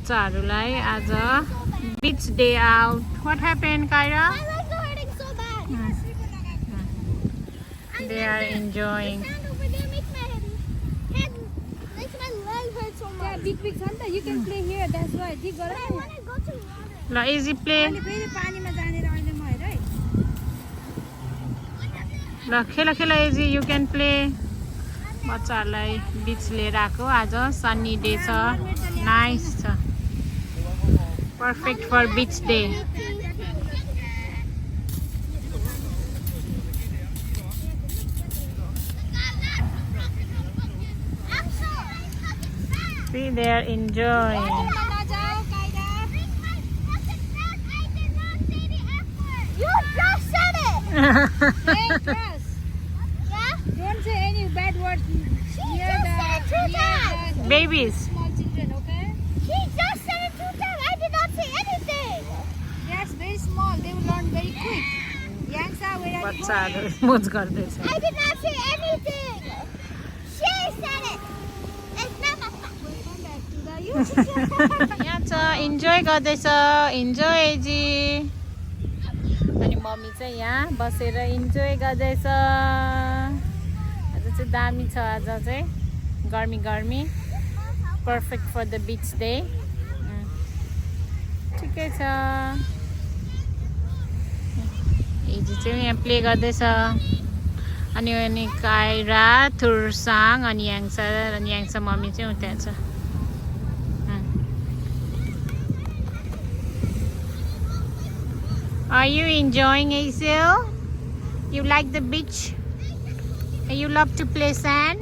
बच्चाहरूलाई आज beach day out. What happened, Kyra? My legs are hurting so bad. They are enjoying. The sand over there makes my head, makes my leg hurt so much. Yeah, big Santa, you can play here. That's why. Dig But I गरौँ want to go to water. ल easy play. अनि फेरि पानीमा जानेर अहिले म हेर है ल खेल खेल easy, you can play. बच्चाहरूलाई बिच लिएर आएको आज सन्नी डे छ नाइस छ perfect for beach day See, they are enjoying. You just said it. Trust. Yeah? Don't say any bad words She near just the said it 2 times. Babies. small children, okay? She just said it 2 times. I did not say anything. Yes, very small. They will learn very quick. Yangsa, where are you बच्चाहरू going? मोज गर्दैछ I did not say anything. She said it. It's not my fault. Welcome back to the you. यहाँ छ enjoy गर्दैछ enjoy जी अनि mummy चाहिँ यहाँ बसेर इन्जोय गर्दैछ आज चाहिँ दामी छ आज चाहिँ गर्मी गर्मी perfect for the beach day ठिकै छ एजी चाहिँ यहाँ प्ले गर्दैछ अनि काइरा थुर्साङ अनि याङसा मम्मी चाहिँ उता छ Are you enjoying Asil? You like the beach? You love to play sand?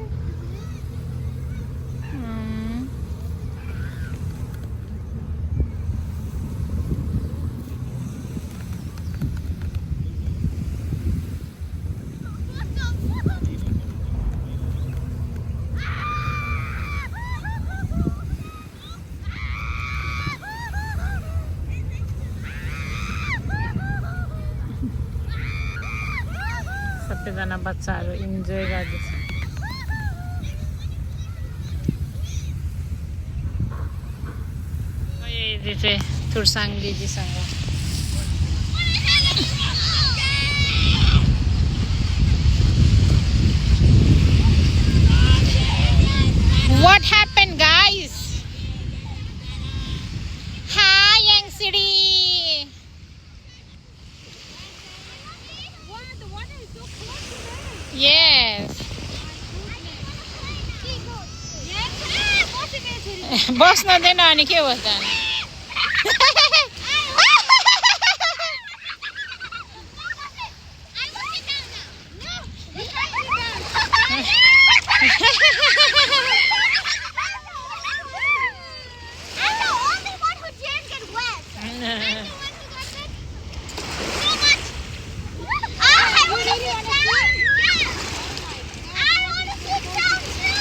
Hmm. सबैजना बच्चाहरू इन्जोय गर्दैछ यो चाहिँ थुर्साङ दिदीसँग What happened, guys? Hi, Young City. Wow, the water is so close to me. Yes. बस्न दिएन अनि के हो त I'm the only one who didn't get wet. I'm the one who got wet so much. I want to sit down. I want to sit down too.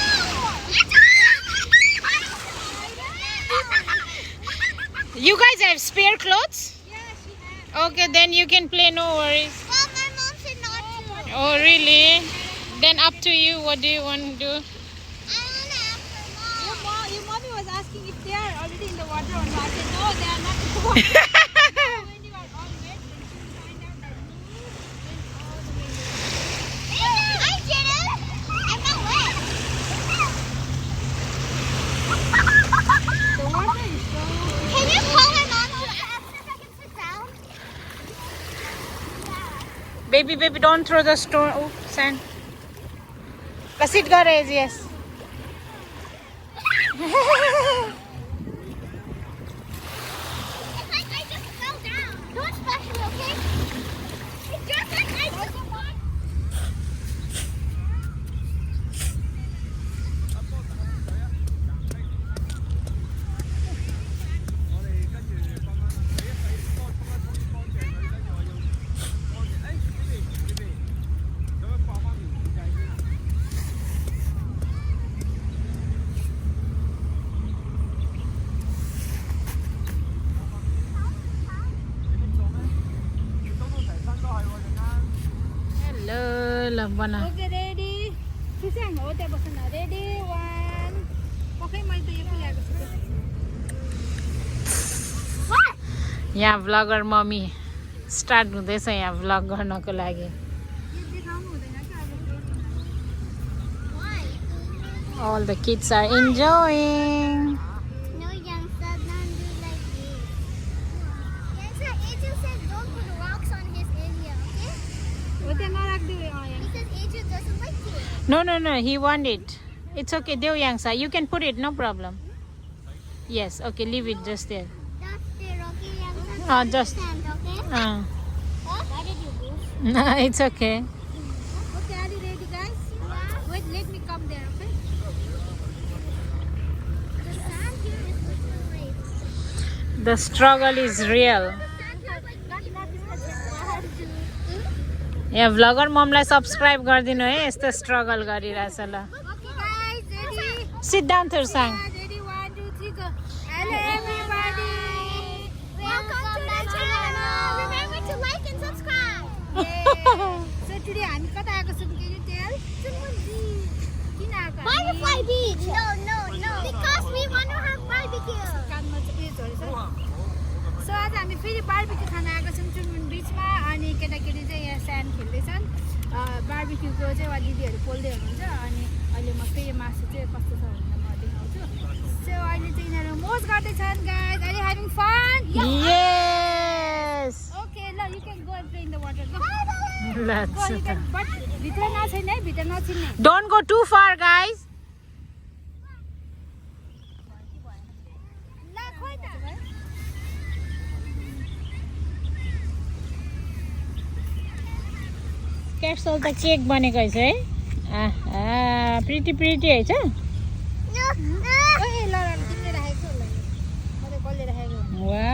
You guys have spare clothes? Yeah, she has. Okay, then you can play, no worries. Well, my mom said not to. Oh, really? Then up to you. What do you want to do? I want to ask her mom. Your mommy was asking if they are already in the water or not. I said, no, they are not in the water. When you are all wet, then she will find out that you went all the way. I didn't. I'm not wet. The water is so... Can you call my mom to ask if I can sit down? Baby, don't throw the stone. Oh, sand. Sit, guys. Yes. I just fell down. Don't splash me, okay? It's just like I just ल बना Okay, ready? Susang, हो त्यहाँ बस्न. Ready, 1. पक्कै मैले त यो ल्याएको छु. यहाँ भ्लगर मम्मी स्टार्ट हुँदैछ यहाँ भ्लग गर्नको लागि. यो देखाउनु हुँदैन क्या अब. All the kids are enjoying. No, youngster, don't do like this. Youngster, Angel said don't put rocks on his area, okay? हो त्यहाँ नराख्दियो यहाँ. Because Angel doesn't like it. No, he want it. It's okay, Deo Yangsa. You can put it, no problem. Yes, okay, leave it just there. That's the rocky youngster. Just. Stand, okay? Uh, Why did you move? no, it's okay. Okay, are you ready, guys? Wait, let me come there, okay? The sand here is looking great. The struggle is real. The sand here is like not यहाँ vlogger ममलाई subscribe गरिदिनु है यस्तो struggle गरिरहेछ ल. Okay, guys, ready? Sit down Thursang. Ready, 1, 2, 3, go. Hello, everybody. Welcome to the channel. Remember to like and subscribe. Yay. So today हामी कता आएको छौँ के टेल? किन आएको हामी? Butterfly Beach. No. Because we want to have barbecue. कानमा चाहिँ के झरेछ? So आज हामी फेरि बार्बिक्यू खान आएको छौँ चुनमुन बिचमा अनि केटाकेटी चाहिँ यहाँ स्यान्ड खेल्दैछन्. बार्बिक्यूको चाहिँ उहाँ दिदीहरू पोल्दै हुनुहुन्छ अनि अहिले म फेरि मासु चाहिँ कस्तो छ भनेर म देखाउँछु. So अहिले चाहिँ यिनीहरू मोज गर्दैछन् guys. Are you having fun? Yes. Okay, ल you can go and play in the water. Go. Let's. Go, you can, but भित्र नछैन है, भित्र नछिन्ने. Don't go too far, guys. ल खोइ त. क्यासल त केक बनेको रहेछ है. प्रिटी है छ. No. ओए ल तिमीले राखेको ल. मैले कसले राखेको? वाह